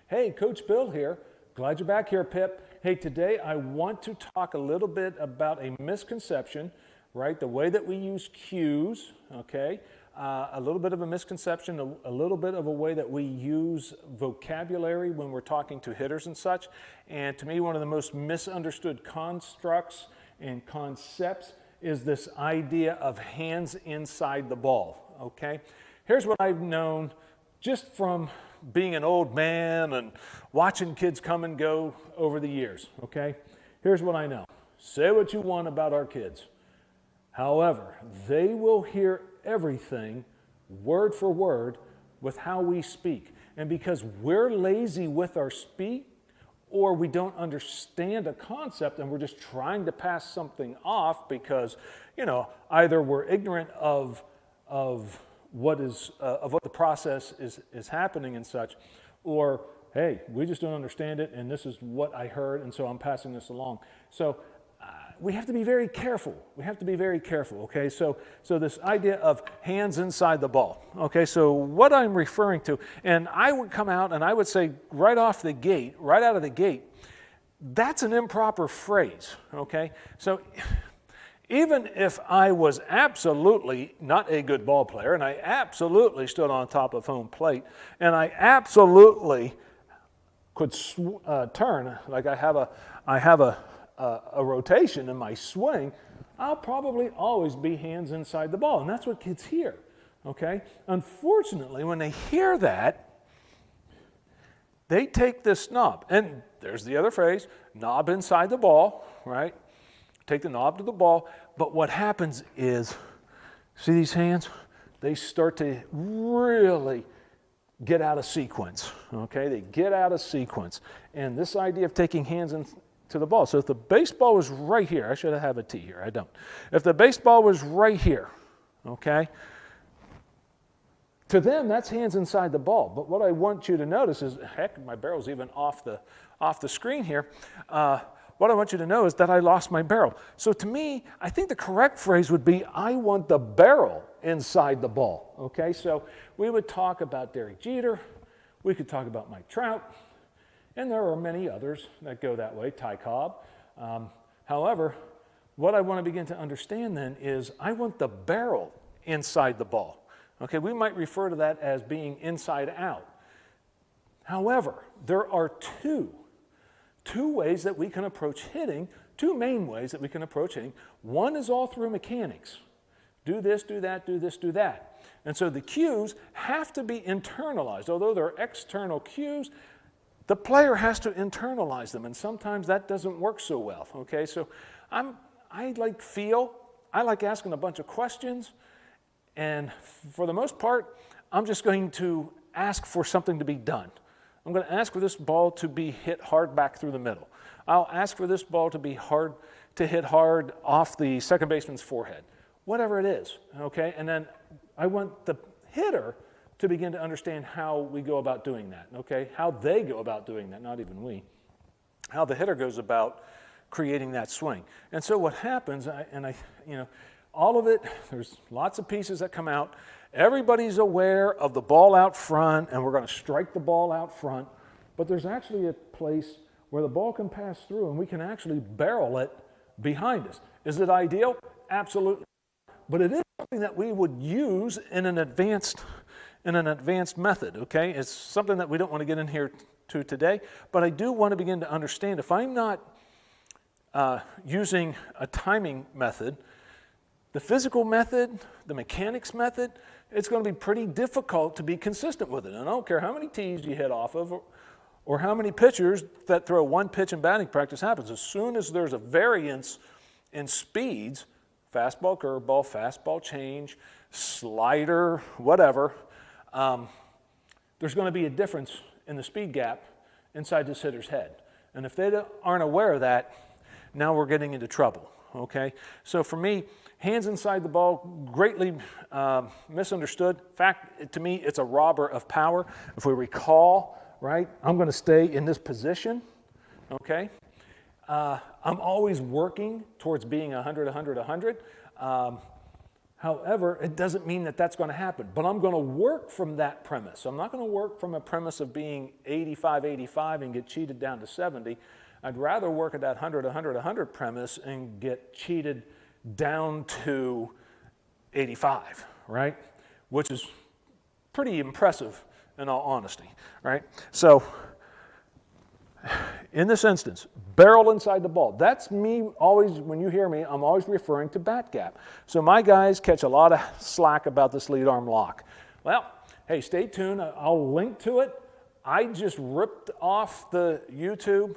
Hey, Coach Bill here. Glad you're back here, Pip. Hey, today I want to talk a little bit about a misconception, right? The way that we use cues, okay? A little bit of a misconception, a little bit of a way that we use vocabulary when we're talking to hitters and such. And to me, one of the most misunderstood constructs and concepts is this idea of hands inside the ball, okay? Here's what I've known just from being an old man and watching kids come and go over the years, okay? Here's what I know. Say what you want about our kids. However, they will hear everything word for word with how we speak. And because we're lazy with our speak, or we don't understand a concept and we're just trying to pass something off because, either we're ignorant of what the process is happening and such, or hey, we just don't understand it and this is what I heard and so I'm passing this along. So we have to be very careful. Okay? So this idea of hands inside the ball. Okay, so what I'm referring to, and I would come out and I would say right out of the gate, that's an improper phrase. Okay, so even if I was absolutely not a good ball player, and I absolutely stood on top of home plate, and I absolutely could turn, like I have a rotation in my swing, I'll probably always be hands inside the ball. And that's what kids hear, okay? Unfortunately, when they hear that, they take this knob. And there's the other phrase, knob inside the ball, right? Take the knob to the ball. But what happens is, see these hands? They start to really get out of sequence, okay? They get out of sequence. And this idea of taking hands to the ball. So if the baseball was right here, I should have a T here, I don't. If the baseball was right here, okay, to them that's hands inside the ball. But what I want you to notice is, heck, my barrel's even off the screen here. What I want you to know is that I lost my barrel. So to me, I think the correct phrase would be, I want the barrel inside the ball, okay? So we would talk about Derek Jeter, we could talk about Mike Trout, and there are many others that go that way, Ty Cobb. However, what I want to begin to understand then is I want the barrel inside the ball. Okay, we might refer to that as being inside out. However, there are two ways that we can approach hitting, two main ways that we can approach hitting. One is all through mechanics. Do this, do that, do this, do that. And so the cues have to be internalized. Although they're external cues, the player has to internalize them, and sometimes that doesn't work so well, okay? So I like asking a bunch of questions, and for the most part, I'm just going to ask for something to be done. I'm going to ask for this ball to be hit hard back through the middle. I'll ask for this ball to hit hard off the second baseman's forehead, whatever it is, okay? And then I want the hitter to begin to understand how we go about doing that, okay? How they go about doing that, not even we. How the hitter goes about creating that swing. And so what happens, all of it, there's lots of pieces that come out. Everybody's aware of the ball out front, and we're going to strike the ball out front, but there's actually a place where the ball can pass through, and we can actually barrel it behind us. Is it ideal? Absolutely. But it is something that we would use in an advanced method, okay? It's something that we don't want to get in here to today, but I do want to begin to understand if I'm not using a timing method, the physical method, the mechanics method, it's going to be pretty difficult to be consistent with it. And I don't care how many tees you hit off of or how many pitchers that throw one pitch in batting practice happens. As soon as there's a variance in speeds, fastball, curveball, fastball change, slider, whatever, there's going to be a difference in the speed gap inside this hitter's head. And if they aren't aware of that, now we're getting into trouble, okay? So for me, hands inside the ball, greatly misunderstood. In fact, to me, it's a robber of power. If we recall, right, I'm going to stay in this position, okay? I'm always working towards being 100, 100, 100. However, it doesn't mean that that's going to happen. But I'm going to work from that premise. I'm not going to work from a premise of being 85 and get cheated down to 70. I'd rather work at that 100 premise and get cheated down to 85, right? Which is pretty impressive in all honesty, right? So in this instance, barrel inside the ball. That's me always, when you hear me, I'm always referring to bat gap. So my guys catch a lot of slack about this lead arm lock. Well, hey, stay tuned. I'll link to it. I just ripped off the YouTube.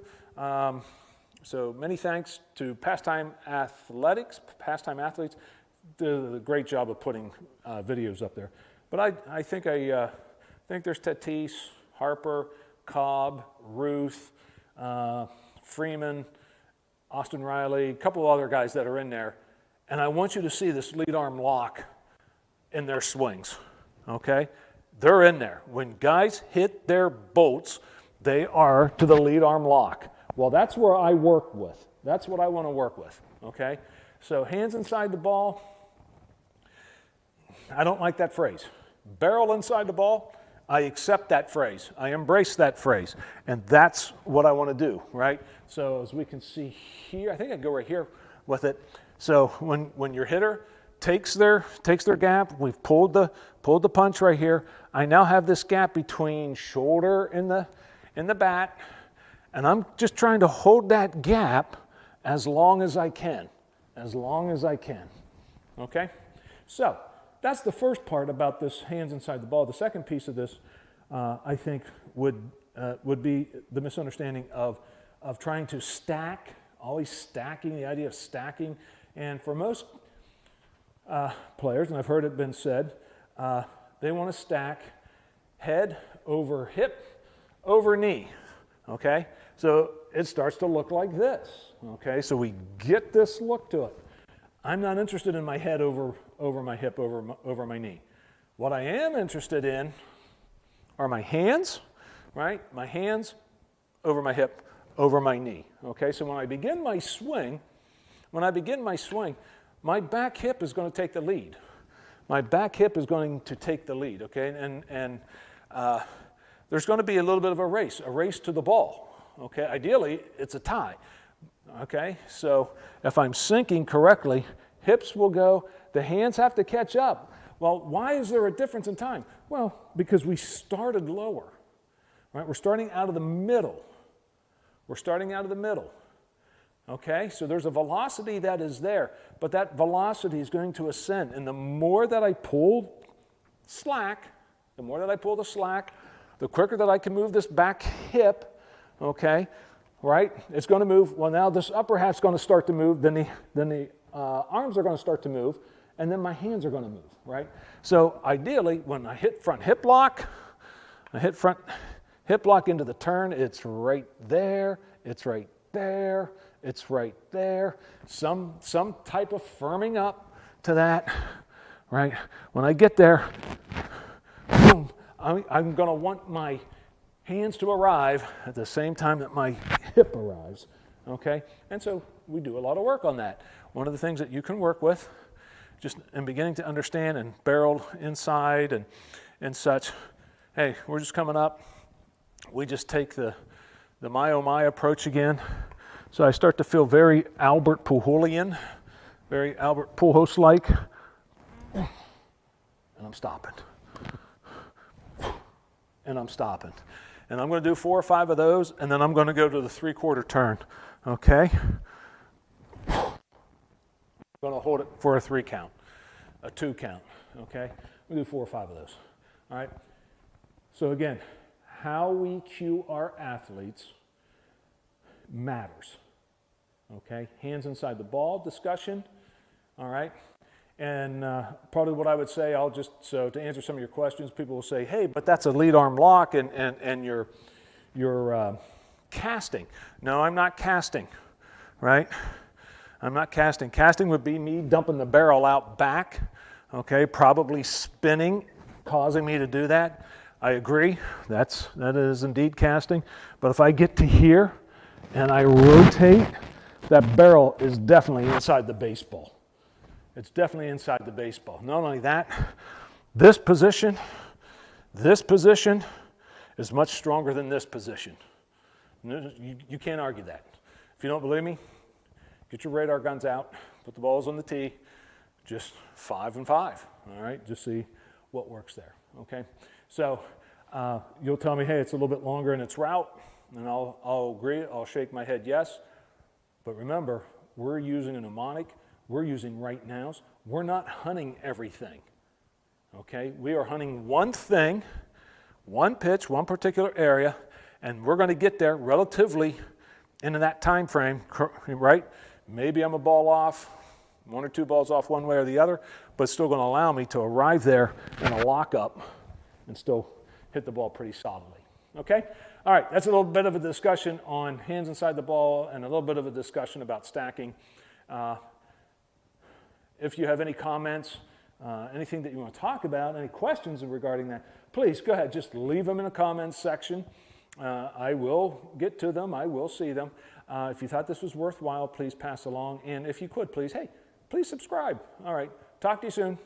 So many thanks to Pastime Athletes. Did a great job of putting videos up there. But I think there's Tatis, Harper, Cobb, Ruth, Freeman, Austin Riley, a couple of other guys that are in there. And I want you to see this lead arm lock in their swings, okay? They're in there. When guys hit their bolts, they are to the lead arm lock. Well, that's where I work with. That's what I want to work with, okay? So hands inside the ball, I don't like that phrase. Barrel inside the ball, I accept that phrase. I embrace that phrase. And that's what I want to do, right? So as we can see here, I think I can go right here with it. So when your hitter takes their gap, we've pulled the punch right here. I now have this gap between shoulder and the bat, and I'm just trying to hold that gap as long as I can. As long as I can. Okay? So that's the first part about this hands inside the ball. The second piece of this, I think, would be the misunderstanding of trying to stack, always stacking, the idea of stacking. And for most players, and I've heard it been said, they want to stack head over hip over knee, okay? So it starts to look like this, okay? So we get this look to it. I'm not interested in my head over my hip, over my knee. What I am interested in are my hands, right? My hands over my hip, over my knee, okay? So when I begin my swing, my back hip is going to take the lead. My back hip is going to take the lead, okay? And there's going to be a little bit of a race to the ball, okay? Ideally, it's a tie, okay? So if I'm sinking correctly, hips will go, the hands have to catch up. Well, why is there a difference in time? Well, because we started lower, right? We're starting out of the middle. Okay, so there's a velocity that is there, but that velocity is going to ascend. And the more that I pull slack, the quicker that I can move this back hip, okay, right? It's going to move. Well, now this upper half's going to start to move, then the arms are going to start to move, and then my hands are going to move, right? So ideally, when I hit front hip lock, into the turn, it's right there, it's right there, it's right there. Some type of firming up to that, right? When I get there, boom, I'm going to want my hands to arrive at the same time that my hip arrives, okay? And so we do a lot of work on that. One of the things that you can work with, just in beginning to understand and barrel inside and such, hey, we're just coming up. We just take the my oh my approach again. So I start to feel very Albert Pujols-like, and I'm stopping. And I'm going to do 4 or 5 of those, and then I'm going to go to the 3/4 turn, okay? I'm going to hold it for a 3 count, a 2 count, okay? We'll do 4 or 5 of those, all right? So again, how we cue our athletes matters, okay? Hands inside the ball discussion, all right? And probably what I would say, so to answer some of your questions, people will say, hey, but that's a lead arm lock and you're casting. No, I'm not casting, right? I'm not casting. Casting would be me dumping the barrel out back, okay, probably spinning, causing me to do that. I agree, that is indeed casting. But if I get to here and I rotate, that barrel is definitely inside the baseball. It's definitely inside the baseball. Not only that, this position is much stronger than this position. You can't argue that. If you don't believe me, get your radar guns out, put the balls on the tee, just 5 and 5, all right? Just see what works there, okay? So you'll tell me, hey, it's a little bit longer in its route, and I'll agree, I'll shake my head yes. But remember, we're using a mnemonic, we're using right nows, we're not hunting everything, okay? We are hunting one thing, one pitch, one particular area, and we're going to get there relatively into that time frame, right? Maybe I'm a ball off, 1 or 2 balls off one way or the other, but it's still going to allow me to arrive there in a lockup and still hit the ball pretty solidly, okay? All right, that's a little bit of a discussion on hands inside the ball and a little bit of a discussion about stacking. If you have any comments, anything that you want to talk about, any questions regarding that, please go ahead, just leave them in the comments section. I will get to them, I will see them. If you thought this was worthwhile, please pass along. And if you could, please, hey, please subscribe. All right, talk to you soon.